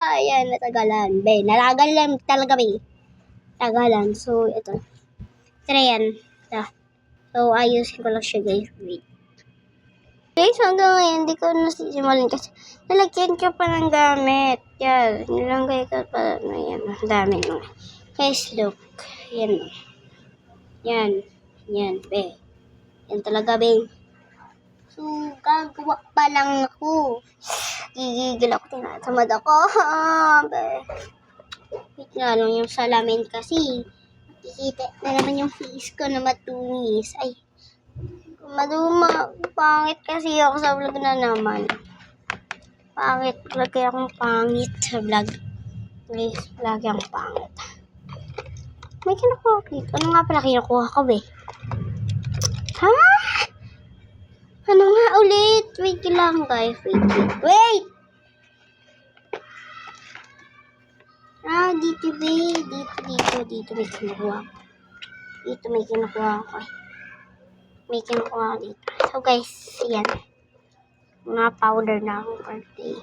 Ayan, natagalan. Be, nalagalan talaga, be. Tagalan. So, ito. Tara yan. So, ayusin ko lang siya, guys. Wait. Guys, hanggang ngayon, hindi ko nasisimulin kasi nalagyan ko pa ng gamit. Yan. Nilagay ko pa. Ayan. Ang dami nung. Guys, look. Yan. Yan. Yan, be. Yan talaga, be. So, gagawa pa lang ako. Gigigil ako. Tinatamad ako. Be. Wait nga lang yung salamin kasi. Makikita na naman yung face ko na matunis. Ay. Maduma. Pangit kasi ako sa vlog na naman. Pangit. Lagi akong pangit sa vlog. Guys, lagi akong pangit. May kinukuha ko dito. Ano nga pala kinukuha ko, be? Ha? Ano nga ulit? Wait lang, guys. Wait! Ah, dito, be. Dito may kinukuha ko. Dito may kinukuha ko. May kinukuha ko dito. So, guys, yan. Mga powder na akong birthday.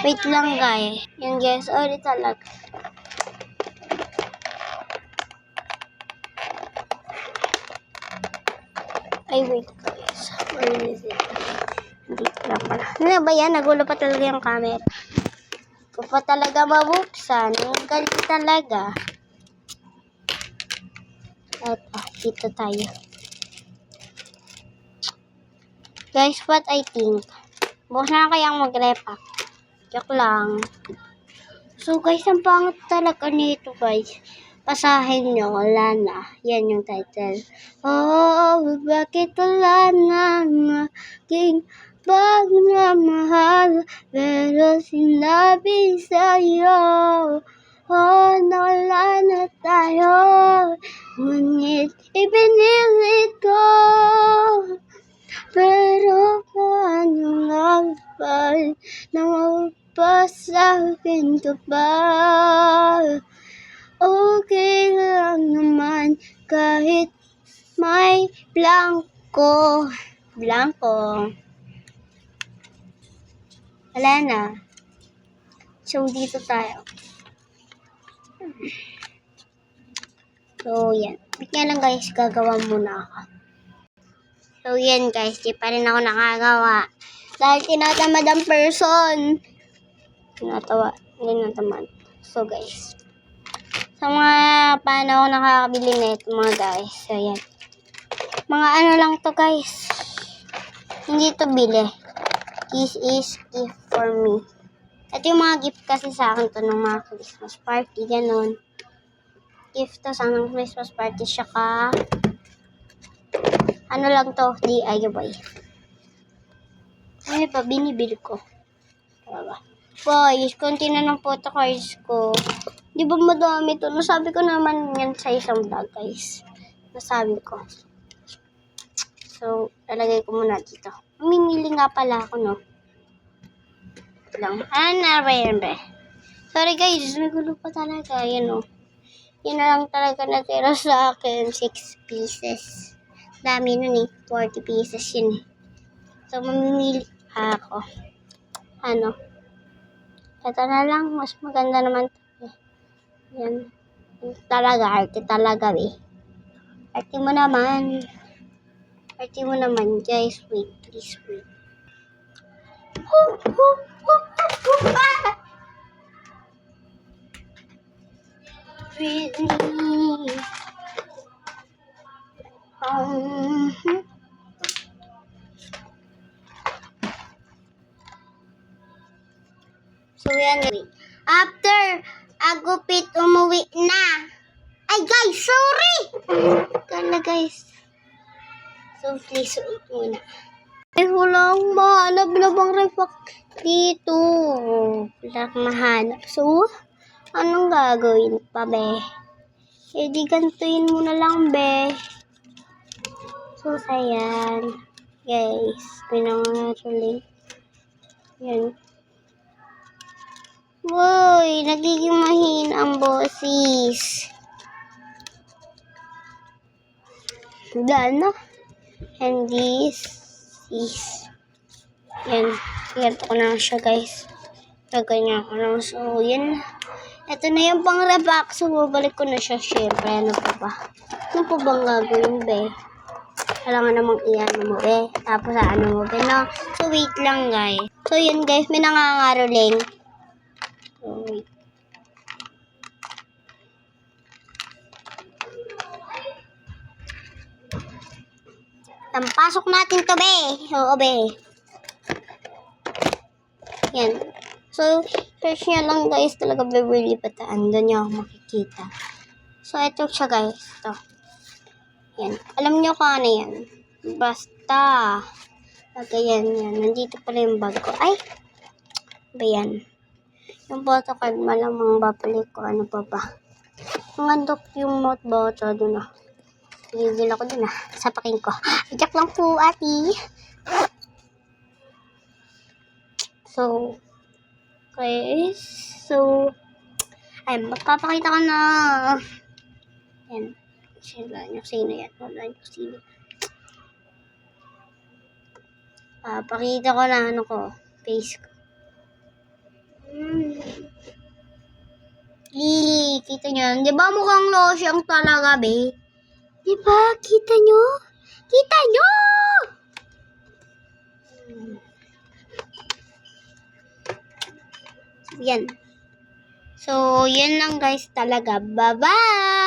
Wait lang, guys. Yan, guys. Ulit talaga. Ay, wait, guys. Where is it? Dito lang pala. Ano ba yan? Nagulo pa talaga yung camera. Ko pa talaga mabuksan. Ang galing talaga. At, dito tayo. Guys, what I think? Bukas na kayang mag-repack. Joke lang. So, guys, ang pangit talaga nito, guys. Pasahin nyo, wala na. Yan yung title. Oh, bakit wala na aking pagmamahal? Pero sinabi sa'yo, oh, nawala na tayo. Ngunit ipinilit ko. Pero paano nga ba na mapasakin ka ba? Okay lang naman kahit may blanco. Wala na. So, dito tayo. So, yan. Bigyan lang, guys. Gagawa muna ako. So, yan, guys. Di pa rin ako nakagawa. Dahil tinatamad ang person. Tinatamad. So, guys. Sa mga paano ako nakakabili nito, mga guys. So, yan. Mga ano lang to, guys. Hindi to bili. This is gift for me. Ito yung mga gift kasi sa akin to ng mga Christmas party. Ganon. Gift to sa mga Christmas party. Saka, ano lang to, DIY. Ano pa, binibili ko. Talaga. Guys, konti na ng photocards ko. Di ba madami to? Nasabi ko naman yan sa isang vlog, guys. Nasabi ko. So, lalagay ko muna dito. Mamimili nga pala ako, no? Lang. Yan ba? Sorry, guys. Nagulo pa talaga. Yan, no? Yan na lang talaga natira sa akin. 6 pieces. Dami nun, eh. 40 pieces yun, eh. So, mamimili ako. Ano? Ito na lang. Mas maganda naman. Yan. Arte talaga, eh. Arte mo naman, guys. Wait, please wait. Really? So, yan. After agupit, umuwi na. Ay, guys, sorry! Kala, guys. So, please wait muna. Ay, walang mahanap na bang repack dito. Walang mahanap. So, anong gagawin pa, be? Eh, di gantuin mo na lang, be. So, ayan. Guys, pinangaruling. Yan. Uy, nagiging mahina ang boses. Done. And this is yan. Ganito ko na siya, guys. Ganyan ko lang. So, yun. Ito na yung pang-repack. So, babalik ko na siya. Siyempre, ano pa ba? Ano pa bang gagawin, be? Kailangan namang i-ano mo, be. Tapos, ano mo, be, no? So, wait lang, guys. So, yun, guys. May nangangaroling. So, wait. Pasok natin to, be. Oo, be. Yan. So, search niya lang, guys. Talaga, Beverly Bataan. Doon niya ako makikita. So, ito siya, guys. Ito. Yan. Alam niyo kung ano yan. Basta. Yan. Nandito pala yung bag ko. Ay! Ba yan? Yung photo card, malamang babalik ko. Ano pa ba? Ang andok yung note bota doon, ah. Gigil ako doon, ah. Sapakin ko. Ajak lang po, ati. So, guys. So, ay, magpapakita ko na. Yan. Sino yan? Wala nyo sino. Pakita ko na ano ko. Face ko. Kita nyo? Di ba mukhang losyang talaga, be? Di ba? Kita nyo? Kita nyo! Yan. So, yan lang guys talaga. Bye-bye!